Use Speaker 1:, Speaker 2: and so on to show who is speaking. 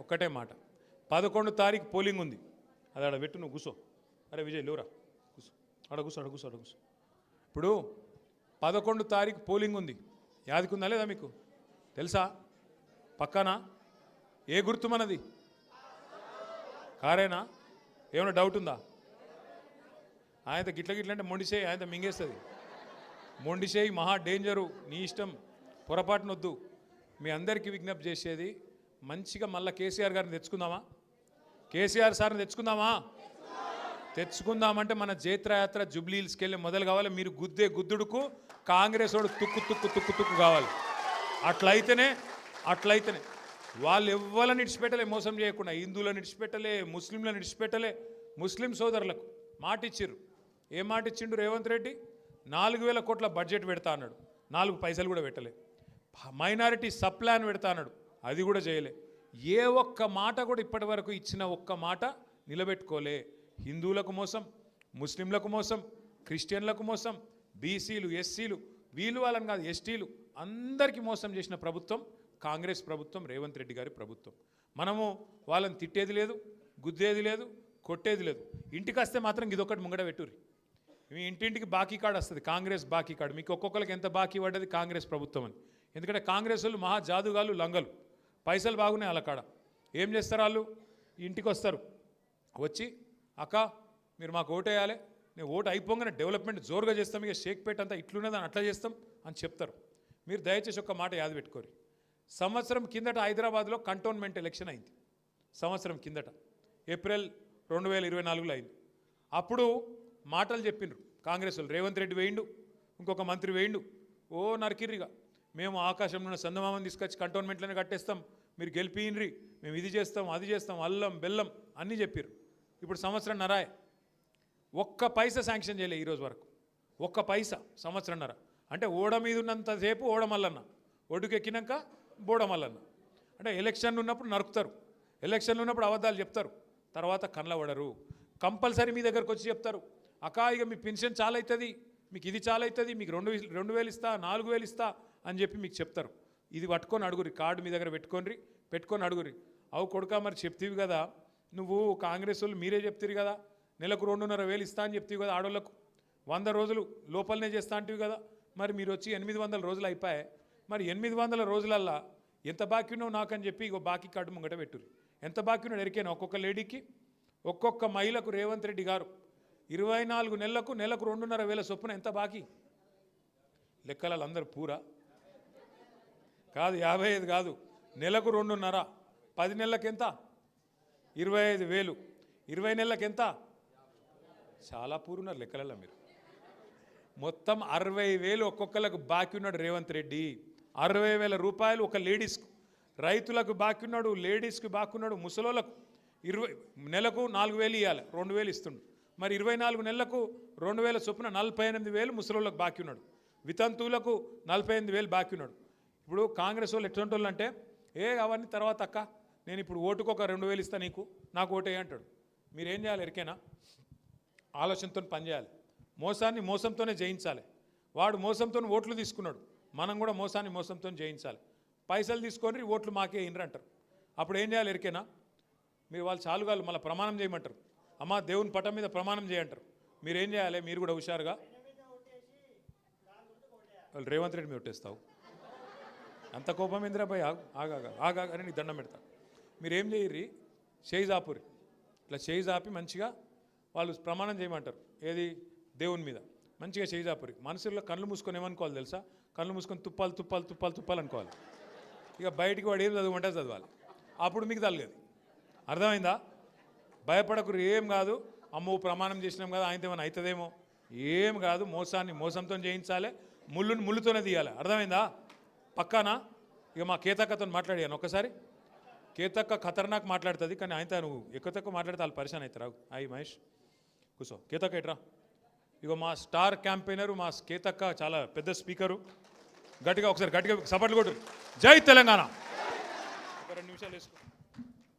Speaker 1: ఒక్కటే మాట 11 తారీఖు పోలింగ్ ఉంది. అది ఆడ పెట్టు, నువ్వు కూసో. అరే విజయ్ లేవురా, కూసో, ఆడ కూసో, ఆడ కూసో, ఆడ కూసో. ఇప్పుడు 11 తారీఖు పోలింగ్ ఉంది. యాదికుందా లేదా మీకు? తెలుసా? పక్కనా? ఏ గుర్తు మనది? కారేనా? ఏమైనా డౌట్ ఉందా? ఆయన గిట్ల గిట్ల అంటే మొండిసేయి, ఆయన మింగేస్తుంది. మొండిసేయి మహా డేంజరు. నీ ఇష్టం, పొరపాటునొద్దు. మీ అందరికీ విజ్ఞప్తి చేసేది మంచిగా మళ్ళీ కేసీఆర్ గారిని తెచ్చుకుందామా? కేసీఆర్ సార్ని తెచ్చుకుందామా? తెచ్చుకుందామంటే మన జైత్రయాత్ర జూబ్లీ హిల్స్కి వెళ్ళి మొదలు కావాలి. మీరు గుద్దే గుద్దుడుకు కాంగ్రెస్ వాడు తుక్కు తుక్కు తుక్కు తుక్కు కావాలి. అట్లయితేనే వాళ్ళు ఎవ్వరని ఇడిచిపెట్టలే, మోసం చేయకుండా. హిందువులను ఇడిచిపెట్టలే, ముస్లింలను ఇడిచిపెట్టలే. ముస్లిం సోదరులకు మాట ఇచ్చిర్రు. ఏం మాట ఇచ్చిండు రేవంత్ రెడ్డి? 4,000 కోట్ల బడ్జెట్ పెడతా అన్నాడు. 4 పైసలు కూడా పెట్టలే. మైనారిటీ సబ్ ప్లాన్ పెడతా అన్నాడు. అది కూడా చేయలే. ఏ ఒక్క మాట కూడా ఇప్పటి వరకు ఇచ్చిన ఒక్క మాట నిలబెట్టుకోలే. హిందువులకు మోసం, ముస్లింలకు మోసం, క్రిస్టియన్లకు మోసం, బీసీలు, ఎస్సీలు, వీళ్ళు వాళ్ళని కాదు, ఎస్టీలు అందరికీ మోసం చేసిన ప్రభుత్వం కాంగ్రెస్ ప్రభుత్వం, రేవంత్ రెడ్డి గారి ప్రభుత్వం. మనము వాళ్ళని తిట్టేది లేదు, గుద్దేది లేదు, కొట్టేది లేదు. ఇంటికి వస్తే మాత్రం ఇదొకటి ముంగడ పెట్టుర్రి. మీ ఇంటింటికి బాకీ కార్డు వస్తుంది, కాంగ్రెస్ బాకీ కార్డు. మీకు ఒక్కొక్కరికి ఎంత బాకీ పడ్డది కాంగ్రెస్ ప్రభుత్వం అని. ఎందుకంటే కాంగ్రెస్ వాళ్ళు మహా జాదుగాలు, లంగలు. పైసలు బాగున్నాయి వాళ్ళ కాడ. ఏం చేస్తారు వాళ్ళు? ఇంటికి వస్తారు, వచ్చి అక్క మీరు మాకు ఓటు వేయాలి, నేను ఓటు అయిపోగానే డెవలప్మెంట్ జోరుగా చేస్తాం, ఇక షేక్పేట అంతా ఇట్లున్నదని అట్లా చేస్తాం అని చెప్తారు. మీరు దయచేసి ఒక్క మాట యాద పెట్టుకోరు. సంవత్సరం కిందట హైదరాబాద్లో కంటోన్మెంట్ ఎలక్షన్ అయింది. సంవత్సరం కిందట ఏప్రిల్ 2024లో అయింది. అప్పుడు మాటలు చెప్పిండ్రు కాంగ్రెస్ వాళ్ళు. రేవంత్ రెడ్డి వేయిండు, ఇంకొక మంత్రి వేయిండు. ఓ నరికిర్రిగా, మేము ఆకాశంలో ఉన్న చందమామని తీసుకొచ్చి కంటోన్మెంట్లోనే కట్టేస్తాం, మీరు గెలిపిన్రి, మేము ఇది చేస్తాం, అది చేస్తాం, అల్లం బెల్లం అన్నీ చెప్పారు. ఇప్పుడు సంవత్సరం నరాయ్, ఒక్క పైసా శాంక్షన్ చేయలే ఈరోజు వరకు. ఒక్క పైసా సంవత్సరంన్నర. అంటే ఓడ మీద ఉన్నంతసేపు ఓడమల్లన్న, ఒడ్డుకెక్కినాక బోడమల్లన్న. అంటే ఎలక్షన్లు ఉన్నప్పుడు నరుకుతారు, ఎలక్షన్లు ఉన్నప్పుడు అబద్ధాలు చెప్తారు, తర్వాత కళ్ళబడరు. కంపల్సరీ మీ దగ్గరకు వచ్చి చెప్తారు, అక్క ఇక మీ పెన్షన్ చాలా అవుతుంది, మీకు ఇది చాలా అవుతుంది, మీకు 2,000 ఇస్తా, 4,000 ఇస్తా అని చెప్పి మీకు చెప్తారు. ఇది పట్టుకొని అడుగురి, కార్డు మీ దగ్గర పెట్టుకొని అడుగురి. అవు కొడుకా మరి చెప్తీవి కదా, నువ్వు కాంగ్రెస్ వాళ్ళు మీరే చెప్తారు కదా, నెలకు 2,500 ఇస్తా అని చెప్తీవి కదా, ఆడోళ్ళకు 100 రోజులు లోపలనే చేస్తా అంటివి కదా, మరి మీరు వచ్చి 800 రోజులు అయిపోయాయి, మరి 800 రోజులల్లా ఎంత బాకీ ఉన్నావు నాకని చెప్పి ఇగో బాకీ కార్డు ముంగట పెట్టుర్రి. ఎంత బాకీ ఉన్నాడు ఎరికైనా? ఒక్కొక్క లేడీకి, ఒక్కొక్క మహిళకు రేవంత్ రెడ్డి గారు 24 నెలలకు 2,500 చొప్పున ఎంత బాకీ? లెక్కలు అందరూ పూరా కాదు, 55 కాదు, నెలకు 2,500, 10 నెలలకు ఎంత? 25,000, 20 నెలలకు ఎంత? చాలా పూరున్నారు లెక్కలలో మీరు. మొత్తం 60,000 ఒక్కొక్కరికి బాకీ ఉన్నాడు రేవంత్ రెడ్డి. 60,000 రూపాయలు ఒక లేడీస్కు. రైతులకు బాకీ ఉన్నాడు, లేడీస్కి బాకీ ఉన్నాడు, ముసలోళ్ళకు నెలకు 4,000 ఇవ్వాలి, 2,000 ఇస్తుండు. మరి 24 నెలలకు 2,000 చొప్పున 48,000 ముసలోళ్ళకు బాకీ ఉన్నాడు. వితంతువులకు 48,000 బాకీ ఉన్నాడు. ఇప్పుడు కాంగ్రెస్ వాళ్ళు ఎటువంటి వాళ్ళు అంటే, అవన్నీ తర్వాత అక్క, నేను ఇప్పుడు ఓటుకు ఒక 2,000 ఇస్తా, నీకు నాకు ఓటే అంటాడు. మీరేం చేయాలి ఎరికైనా? ఆలోచనతో పనిచేయాలి. మోసాన్ని మోసంతోనే జయించాలి. వాడు మోసంతో ఓట్లు తీసుకున్నాడు, మనం కూడా మోసాన్ని మోసంతో జయించాలి. పైసలు తీసుకొని ఓట్లు మాకే ఇన్రు అంటారు. అప్పుడు ఏం చేయాలి ఎరికైనా? మీరు వాళ్ళు చాలుగాలు మళ్ళీ ప్రమాణం చేయమంటారు. అమ్మ దేవుని పటం మీద ప్రమాణం చేయంటారు. మీరేం చేయాలి? మీరు కూడా హుషారుగా వాళ్ళు రేవంత్ రెడ్డి మీద ఒట్టేస్తావు. అంత కోపం ఏందిరా భయ్? ఆగా అని నీకు దండం పెడతా. మీరేం చేయర్రి, చేయి జాపురి, ఇట్లా చేయి జాపి మంచిగా వాళ్ళు ప్రమాణం చేయమంటారు. ఏది? దేవుని మీద మంచిగా చేయి జాపురి. మనసులో కళ్ళు మూసుకొని ఏమనుకోవాలి తెలుసా? కళ్ళు మూసుకొని తుప్పాలు తుప్పాలు తుప్పాలు తుప్పాలు అనుకోవాలి. ఇక బయటికి వాడు ఏం చదవమంటే చదవాలి. అప్పుడు మీకు తగ్గదు. అర్థమైందా? భయపడకురు, ఏం కాదు. అమ్మో ప్రమాణం చేసినాం కదా, ఆయనతో ఏమైనా అవుతుందేమో. ఏం కాదు, మోసాన్ని మోసంతో చేయించాలి, ముళ్ళుని ముళ్ళుతోనే తీయాలి. అర్థమైందా? పక్కానా? ఇక మా కేతక్కతో మాట్లాడాను ఒకసారి. కేతక్క ఖతర్నాక్ మాట్లాడుతుంది, కానీ ఆయనతో నువ్వు ఎక్కువ తక్కువ మాట్లాడితే వాళ్ళు పరిశాన్ అవుతారు. అయ్యి మహేష్ కూర్చో, కేతక్క ఎట్రా. ఇగో మా స్టార్ క్యాంపెయినరు మా కేతక్క, చాలా పెద్ద స్పీకరు. గట్టిగా ఒకసారి గట్టిగా సపోర్ట్లు కొట్టు. జై తెలంగాణ. ఒక 2 నిమిషాలు వేసుకో.